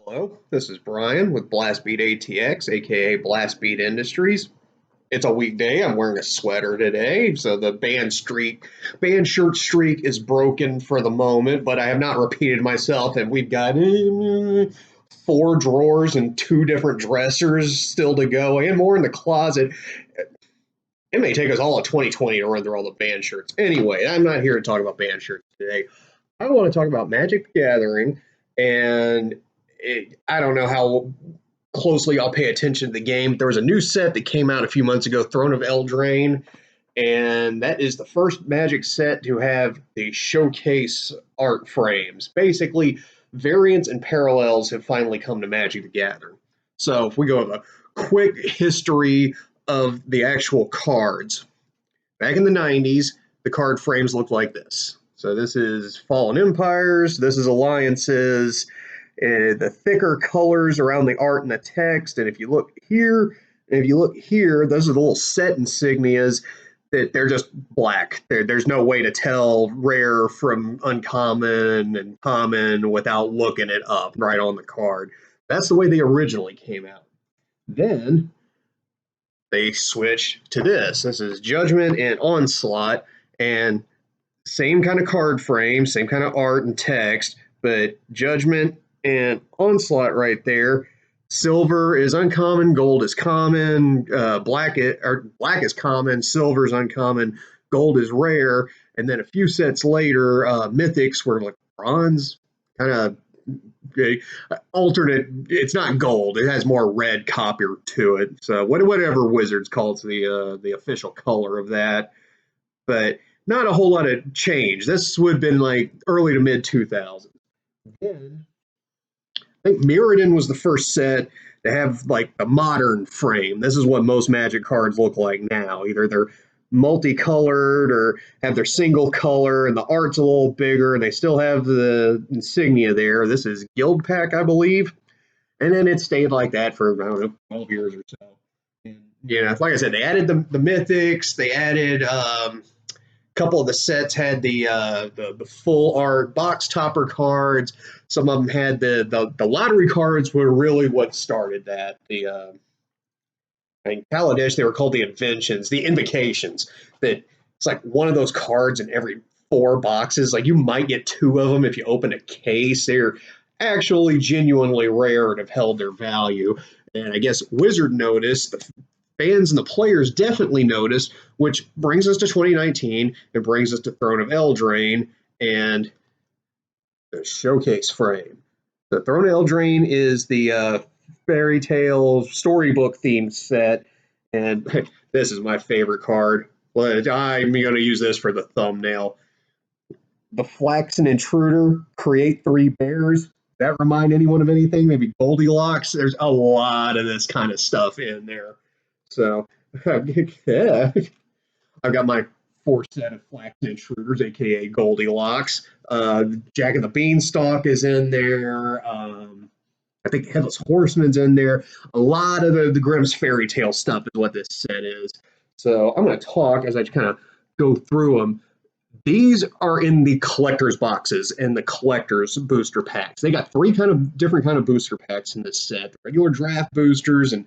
Hello, this is Brian with Blastbeat ATX, aka Blastbeat Industries. It's a weekday. I'm wearing a sweater today, so the band shirt streak is broken for the moment, but I have not repeated myself, and we've got four drawers and two different dressers still to go, and more in the closet. It may take us all of 2020 to run through all the band shirts. Anyway, I'm not here to talk about band shirts today. I want to talk about Magic the Gathering, and I don't know how closely I'll pay attention to the game. There was a new set that came out a few months ago, Throne of Eldraine, and that is the first Magic set to have the showcase art frames. Basically, variants and parallels have finally come to Magic the Gathering. So if we go over a quick history of the actual cards. Back in the 90s, the card frames looked like this. So this is Fallen Empires, this is Alliances, the thicker colors around the art and the text. And if you look here, and if you look here, those are the little set insignias that they're just black. There's no way to tell rare from uncommon and common without looking it up right on the card. That's the way they originally came out. Then they switched to this. This is Judgment and Onslaught, and same kind of card frame, same kind of art and text, but Judgment and Onslaught right there. Silver is uncommon, gold is common, black is common, silver is uncommon, gold is rare, and then a few sets later, mythics were like bronze, kind of alternate. It's not gold; it has more red copper to it. So whatever Wizards calls the official color of that, but not a whole lot of change. This would have been like early to mid 2000s. Then I think Mirrodin was the first set to have like the modern frame. This is what most Magic cards look like now. Either they're multicolored or have their single color, and the art's a little bigger, and they still have the insignia there. This is Guild Pack, I believe, and then it stayed like that for I don't know 12 years or so. And like I said, they added the mythics. They added couple of the sets had the full art box topper cards. Some of them had the lottery cards were really what started that. I think Kaladesh, they were called the inventions, the invocations. That it's like one of those cards in every four boxes. Like you might get two of them if you open a case. They're actually genuinely rare and have held their value. And I guess Wizard noticed, the fans and the players definitely noticed, which brings us to 2019. It brings us to Throne of Eldraine and the showcase frame. The Throne of Eldraine is the fairy tale storybook themed set, and this is my favorite card. But I'm going to use this for the thumbnail. The Flaxen Intruder, create three bears. That remind anyone of anything? Maybe Goldilocks? There's a lot of this kind of stuff in there. So, yeah. I've got my four set of Flaxen Intruders, aka Goldilocks. Jack of the Beanstalk is in there. I think Headless Horseman's in there. A lot of the Grimm's fairy tale stuff is what this set is. So I'm going to talk as I kind of go through them. These are in the collector's boxes and the collector's booster packs. They got three different kind of booster packs in this set. Regular draft boosters and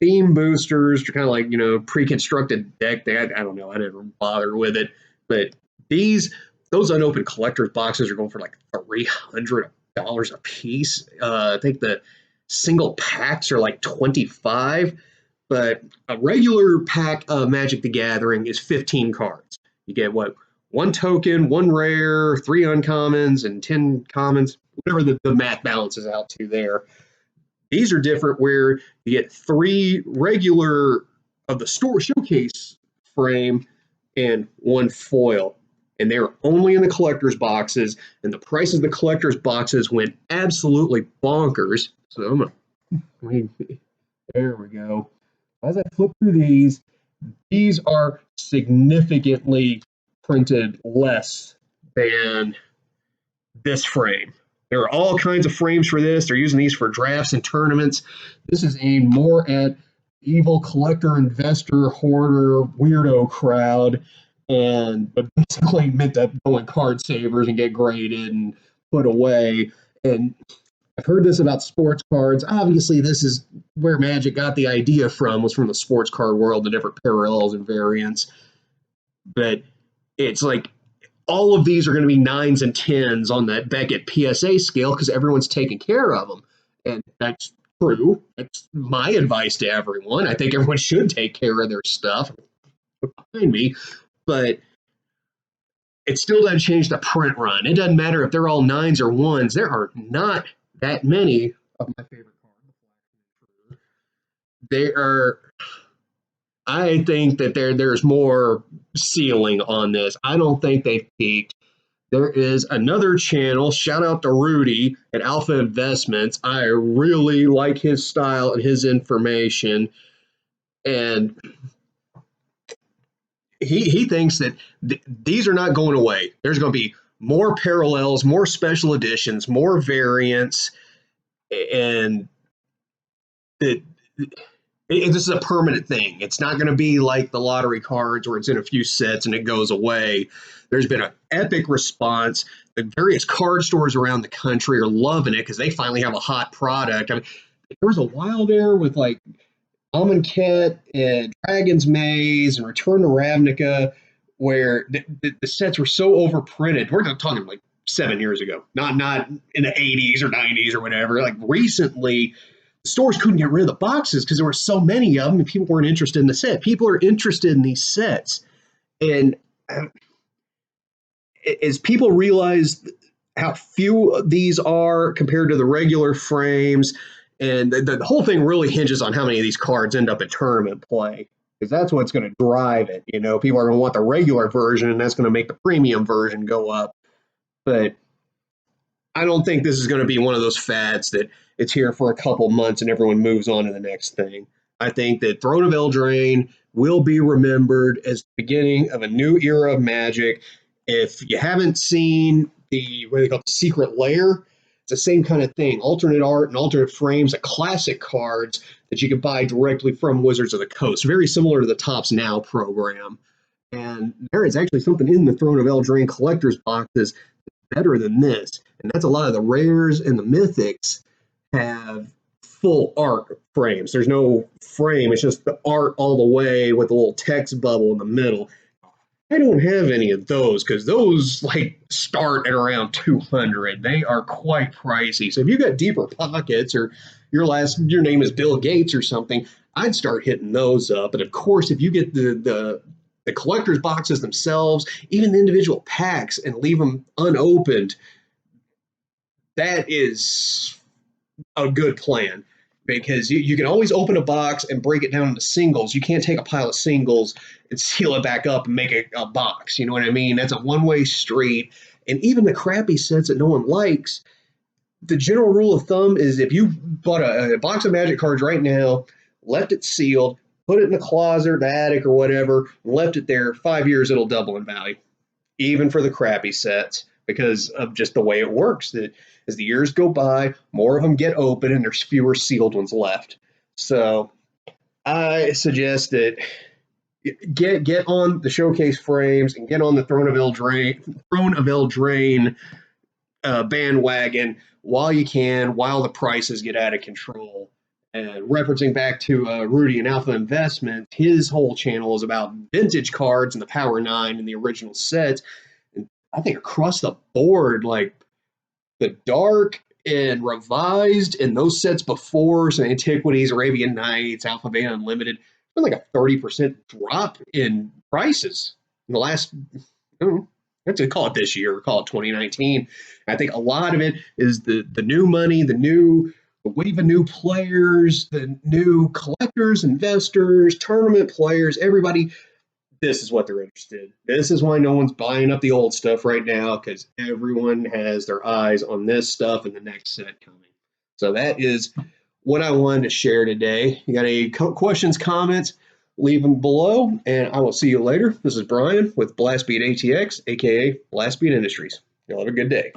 theme boosters. They're kind of like, pre-constructed deck. I don't know. I didn't bother with it. But those unopened collector's boxes are going for like $300 a piece. I think the single packs are like 25, but a regular pack of Magic the Gathering is 15 cards. You get one token, one rare, three uncommons, and 10 commons, whatever the math balances out to there. These are different where you get three regular of the store showcase frame and one foil. And they're only in the collector's boxes, and the prices of the collector's boxes went absolutely bonkers. So I'm going to, there we go. As I flip through these are significantly printed less than this frame. There are all kinds of frames for this. They're using these for drafts and tournaments. This is aimed more at evil collector, investor, hoarder, weirdo crowd, but basically meant to go in card savers and get graded and put away. And I've heard this about sports cards. Obviously, this is where Magic got the idea from, was from the sports card world, the different parallels and variants. But it's like all of these are going to be 9s and 10s on that Beckett PSA scale because everyone's taking care of them. And that's true. That's my advice to everyone. I think everyone should take care of their stuff behind me. But it still doesn't change the print run. It doesn't matter if they're all 9s or 1s. There are not that many of my favorite cards. They are. I think that there's more ceiling on this. I don't think they've peaked. There is another channel. Shout out to Rudy at Alpha Investments. I really like his style and his information. And he thinks that these are not going away. There's going to be more parallels, more special editions, more variants, and this is a permanent thing. It's not going to be like the lottery cards where it's in a few sets and it goes away. There's been an epic response. The various card stores around the country are loving it because they finally have a hot product. I mean, there was a while there with like Amonkhet and Dragon's Maze and Return to Ravnica where the sets were so overprinted. We're not talking like 7 years ago, not in the 80s or 90s or whatever. Like recently, stores couldn't get rid of the boxes because there were so many of them and people weren't interested in the set. People are interested in these sets. And as people realize how few these are compared to the regular frames, and the whole thing really hinges on how many of these cards end up in tournament play, because that's what's going to drive it. You know, people are going to want the regular version, and that's going to make the premium version go up. But I don't think this is going to be one of those fads that it's here for a couple months and everyone moves on to the next thing. I think that Throne of Eldraine will be remembered as the beginning of a new era of Magic. If you haven't seen what they call the Secret Lair, it's the same kind of thing. Alternate art and alternate frames of classic cards that you can buy directly from Wizards of the Coast. Very similar to the Tops Now program. And there is actually something in the Throne of Eldraine collector's boxes better than this. And that's a lot of the rares and the mythics have full art frames. There's no frame. It's just the art all the way with a little text bubble in the middle. I don't have any of those because those like start at around 200. They are quite pricey. So if you got deeper pockets or your name is Bill Gates or something, I'd start hitting those up. And of course, if you get the collector's boxes themselves, even the individual packs, and leave them unopened, that is a good plan. Because you can always open a box and break it down into singles. You can't take a pile of singles and seal it back up and make it a box. You know what I mean? That's a one-way street. And even the crappy sets that no one likes, the general rule of thumb is if you bought a box of Magic cards right now, left it sealed, put it in the closet or the attic or whatever, and left it there, 5 years, it'll double in value, even for the crappy sets, because of just the way it works. That as the years go by, more of them get open and there's fewer sealed ones left. So I suggest that get on the showcase frames and get on the Throne of Eldraine bandwagon while you can, while the prices get out of control. And referencing back to Rudy and Alpha Investment, his whole channel is about vintage cards and the Power 9 and the original sets. And I think across the board, like the Dark and Revised and those sets before, so Antiquities, Arabian Nights, Alpha Beta Unlimited, been like a 30% drop in prices in the last, I don't know, let's call it this year, call it 2019. I think a lot of it is the new money, the wave of new players, the new collectors, investors, tournament players, everybody. This is what they're interested in. This is why no one's buying up the old stuff right now, because everyone has their eyes on this stuff and the next set coming. So that is what I wanted to share today. You got any questions, comments, leave them below, and I will see you later. This is Brian with Blastbeat ATX, aka Blastbeat Industries. Y'all have a good day.